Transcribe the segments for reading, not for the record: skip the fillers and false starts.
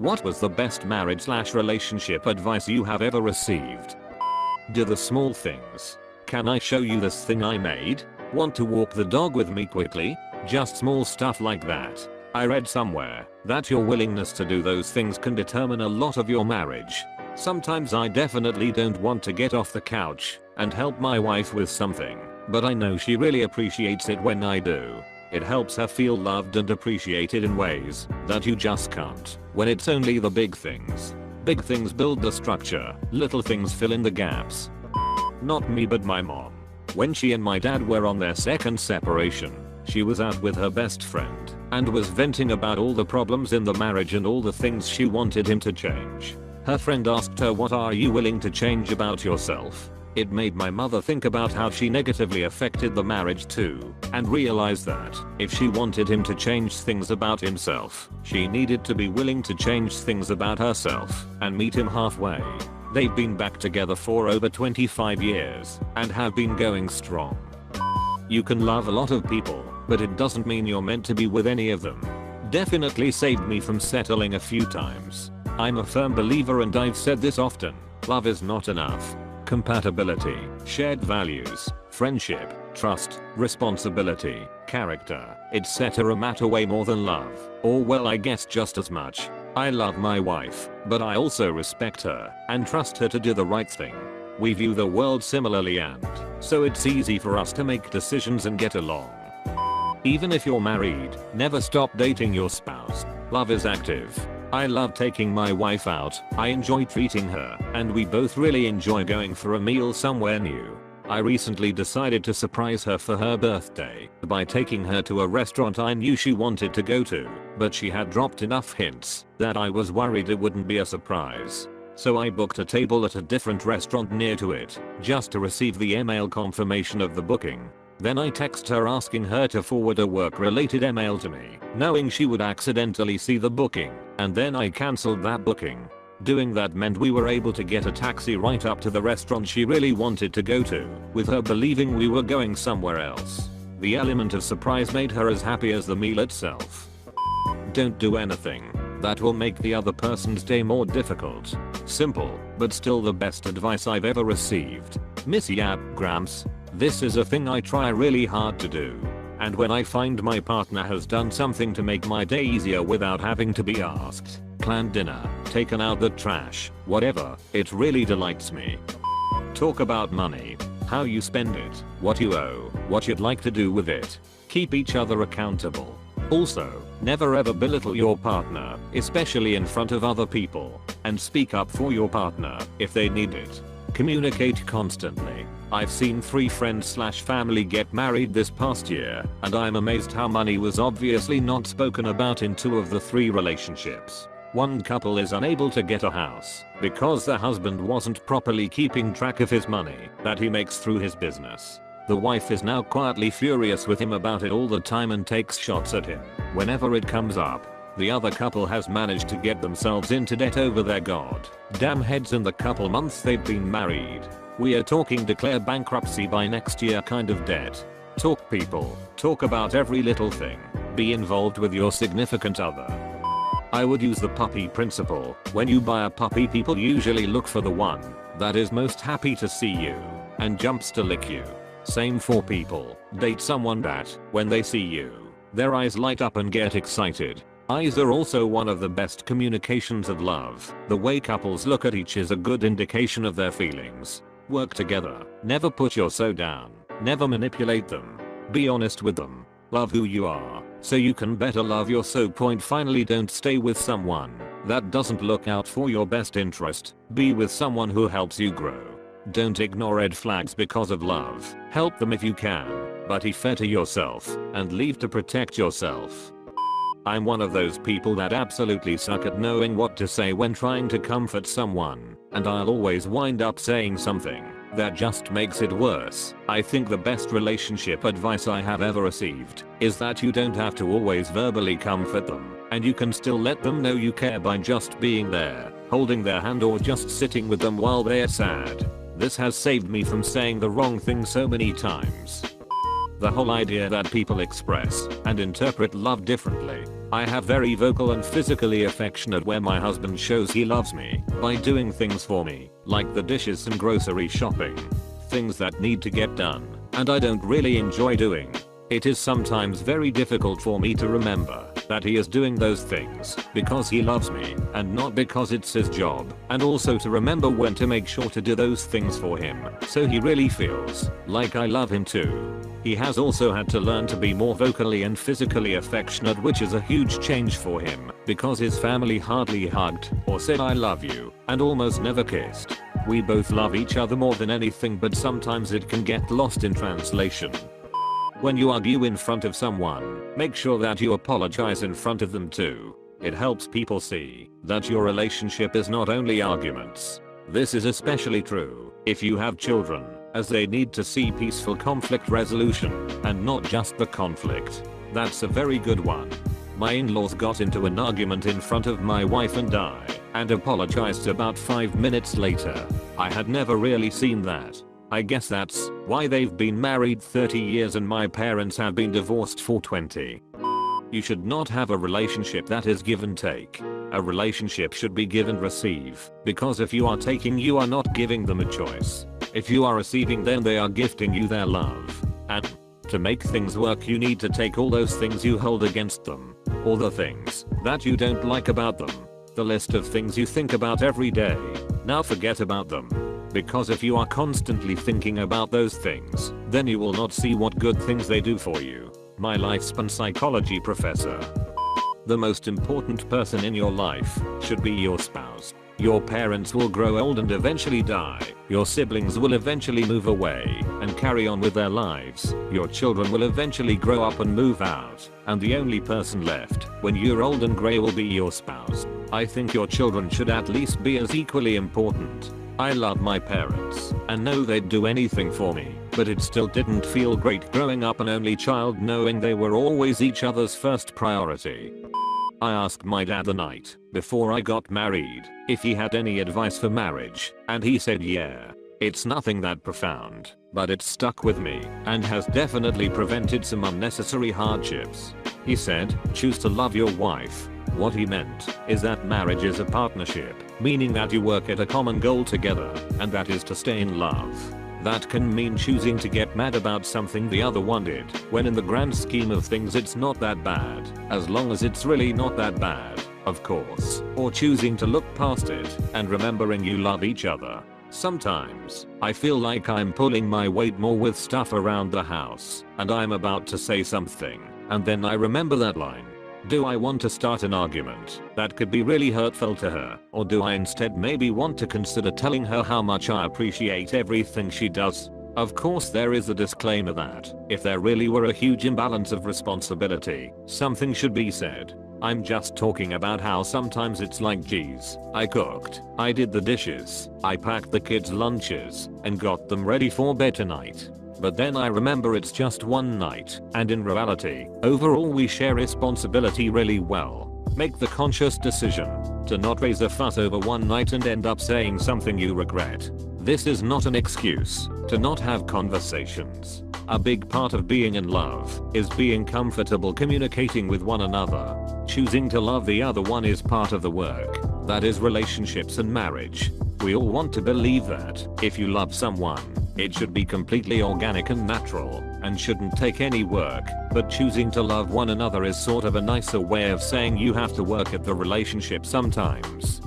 What was the best marriage/relationship advice you have ever received? Do the small things. Can I show you this thing I made? Want to walk the dog with me quickly? Just small stuff like that. I read somewhere that your willingness to do those things can determine a lot of your marriage. Sometimes I definitely don't want to get off the couch and help my wife with something, but I know she really appreciates it when I do. It helps her feel loved and appreciated in ways that you just can't when it's only the big things. Big things build the structure, little things fill in the gaps. Not me but my mom. When she and my dad were on their second separation, she was out with her best friend and was venting about all the problems in the marriage and all the things she wanted him to change. Her friend asked her, "What are you willing to change about yourself?" It made my mother think about how she negatively affected the marriage too, and realized that if she wanted him to change things about himself, she needed to be willing to change things about herself and meet him halfway. They've been back together for over 25 years and have been going strong. You can love a lot of people, but it doesn't mean you're meant to be with any of them. Definitely saved me from settling a few times. I'm a firm believer, and I've said this often, love is not enough. Compatibility, shared values, friendship, trust, responsibility, character, etc. matter way more than love, or well, I guess just as much. I love my wife, but I also respect her and trust her to do the right thing. We view the world similarly, and so it's easy for us to make decisions and get along. Even if you're married, never stop dating your spouse. Love is active. I love taking my wife out, I enjoy treating her, and we both really enjoy going for a meal somewhere new. I recently decided to surprise her for her birthday by taking her to a restaurant I knew she wanted to go to, but she had dropped enough hints that I was worried it wouldn't be a surprise. So I booked a table at a different restaurant near to it, just to receive the email confirmation of the booking. Then I text her asking her to forward a work-related email to me, knowing she would accidentally see the booking, and then I cancelled that booking. Doing that meant we were able to get a taxi right up to the restaurant she really wanted to go to, with her believing we were going somewhere else. The element of surprise made her as happy as the meal itself. Don't do anything that will make the other person's day more difficult. Simple, but still the best advice I've ever received. Miss Yap Gramps. This is a thing I try really hard to do. And when I find my partner has done something to make my day easier without having to be asked, planned dinner, taken out the trash, whatever, it really delights me. Talk about money. How you spend it, what you owe, what you'd like to do with it. Keep each other accountable. Also, never ever belittle your partner, especially in front of other people, and speak up for your partner if they need it. Communicate constantly. I've seen 3 friends/family get married this past year, and I'm amazed how money was obviously not spoken about in 2 of the 3 relationships. One couple is unable to get a house because the husband wasn't properly keeping track of his money that he makes through his business. The wife is now quietly furious with him about it all the time and takes shots at him whenever it comes up. The other couple has managed to get themselves into debt over their goddamn heads in the couple months they've been married. We are talking declare bankruptcy by next year kind of debt. Talk people, talk about every little thing. Be involved with your significant other. I would use the puppy principle. When you buy a puppy, people usually look for the one that is most happy to see you and jumps to lick you. Same for people. Date someone that, when they see you, their eyes light up and get excited. Eyes are also one of the best communications of love. The way couples look at each is a good indication of their feelings. Work together. Never put your so down. Never manipulate them. Be honest with them. Love who you are, so you can better love your so. Finally, don't stay with someone that doesn't look out for your best interest. Be with someone who helps you grow. Don't ignore red flags because of love. Help them if you can, but be fair to yourself and leave to protect yourself. I'm one of those people that absolutely suck at knowing what to say when trying to comfort someone, and I'll always wind up saying something that just makes it worse. I think the best relationship advice I have ever received is that you don't have to always verbally comfort them, and you can still let them know you care by just being there, holding their hand, or just sitting with them while they're sad. This has saved me from saying the wrong thing so many times. The whole idea that people express and interpret love differently I have very vocal and physically affectionate where my husband shows he loves me by doing things for me, like the dishes and grocery shopping. Things that need to get done, and I don't really enjoy doing. It is sometimes very difficult for me to remember that he is doing those things because he loves me and not because it's his job, and also to remember when to make sure to do those things for him so he really feels like I love him too. He has also had to learn to be more vocally and physically affectionate, which is a huge change for him because his family hardly hugged or said I love you and almost never kissed. We both love each other more than anything, but sometimes it can get lost in translation. When you argue in front of someone, make sure that you apologize in front of them too. It helps people see that your relationship is not only arguments. This is especially true if you have children, as they need to see peaceful conflict resolution and not just the conflict. That's a very good one. My in-laws got into an argument in front of my wife and I, and apologized about 5 minutes later. I had never really seen that. I guess that's why they've been married 30 years and my parents have been divorced for 20. You should not have a relationship that is give and take. A relationship should be give and receive, because if you are taking, you are not giving them a choice. If you are receiving, then they are gifting you their love. And to make things work, you need to take all those things you hold against them, all the things that you don't like about them, the list of things you think about every day. Now forget about them. Because if you are constantly thinking about those things, then you will not see what good things they do for you. My lifespan psychology professor. The most important person in your life should be your spouse. Your parents will grow old and eventually die. Your siblings will eventually move away and carry on with their lives. Your children will eventually grow up and move out. And the only person left when you're old and grey will be your spouse. I think your children should at least be as equally important. I love my parents and know they'd do anything for me, but it still didn't feel great growing up an only child knowing they were always each other's first priority. I asked my dad the night before I got married if he had any advice for marriage, and he said yeah. It's nothing that profound, but it's stuck with me and has definitely prevented some unnecessary hardships. He said, choose to love your wife. What he meant is that marriage is a partnership, meaning that you work at a common goal together, and that is to stay in love. That can mean choosing to get mad about something the other one did, when in the grand scheme of things it's not that bad, as long as it's really not that bad, of course. Or choosing to look past it and remembering you love each other. Sometimes, I feel like I'm pulling my weight more with stuff around the house, and I'm about to say something, and then I remember that line. Do I want to start an argument that could be really hurtful to her, or do I instead maybe want to consider telling her how much I appreciate everything she does? Of course, there is a disclaimer that if there really were a huge imbalance of responsibility, something should be said. I'm just talking about how sometimes it's like, geez, I cooked, I did the dishes, I packed the kids' lunches, and got them ready for bed tonight. But then I remember it's just one night, and in reality, overall we share responsibility really well. Make the conscious decision to not raise a fuss over one night and end up saying something you regret. This is not an excuse to not have conversations. A big part of being in love is being comfortable communicating with one another. Choosing to love the other one is part of the work. That is relationships and marriage. We all want to believe that if you love someone, it should be completely organic and natural, and shouldn't take any work, but choosing to love one another is sort of a nicer way of saying you have to work at the relationship sometimes.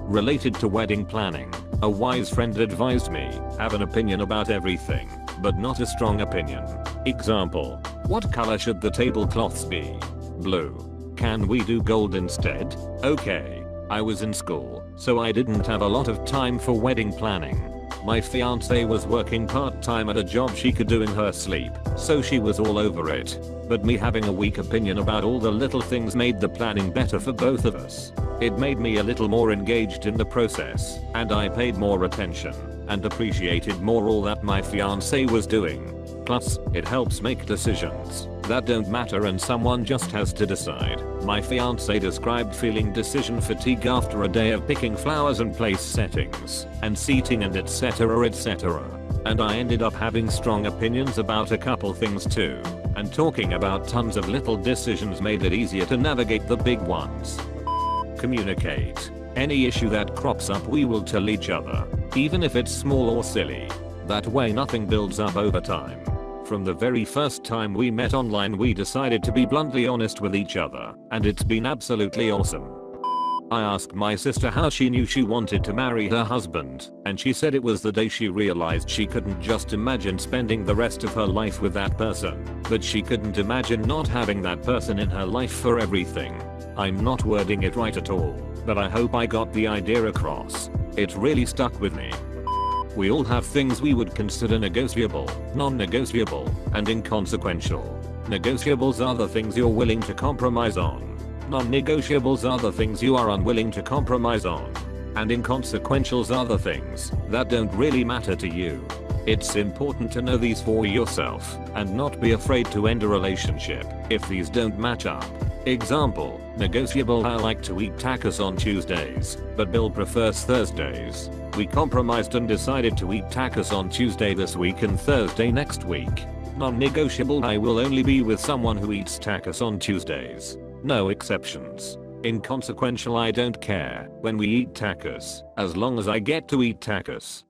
Related to wedding planning, a wise friend advised me, have an opinion about everything, but not a strong opinion. Example, what color should the tablecloths be? Blue. Can we do gold instead? Okay. I was in school, so I didn't have a lot of time for wedding planning. My fiance was working part-time at a job she could do in her sleep, so she was all over it. But me having a weak opinion about all the little things made the planning better for both of us. It made me a little more engaged in the process, and I paid more attention and appreciated more all that my fiance was doing. Plus, it helps make decisions that don't matter and someone just has to decide. My fiance described feeling decision fatigue after a day of picking flowers and place settings and seating and etc. etc. And I ended up having strong opinions about a couple things too. and talking about tons of little decisions made it easier to navigate the big ones. Communicate. Any issue that crops up we will tell each other, even if it's small or silly. That way nothing builds up over time. From the very first time we met online we decided to be bluntly honest with each other, and it's been absolutely awesome. I asked my sister how she knew she wanted to marry her husband, and she said it was the day she realized she couldn't just imagine spending the rest of her life with that person, but she couldn't imagine not having that person in her life for everything. I'm not wording it right at all, but I hope I got the idea across. It really stuck with me. We all have things we would consider negotiable, non-negotiable, and inconsequential. Negotiables are the things you're willing to compromise on. Non-negotiables are the things you are unwilling to compromise on. And inconsequentials are the things that don't really matter to you. It's important to know these for yourself and not be afraid to end a relationship if these don't match up. Example, negotiable: I like to eat tacos on Tuesdays, but Bill prefers Thursdays. We compromised and decided to eat tacos on Tuesday this week and Thursday next week. Non-negotiable: I will only be with someone who eats tacos on Tuesdays. No exceptions. Inconsequential: I don't care when we eat tacos, as long as I get to eat tacos.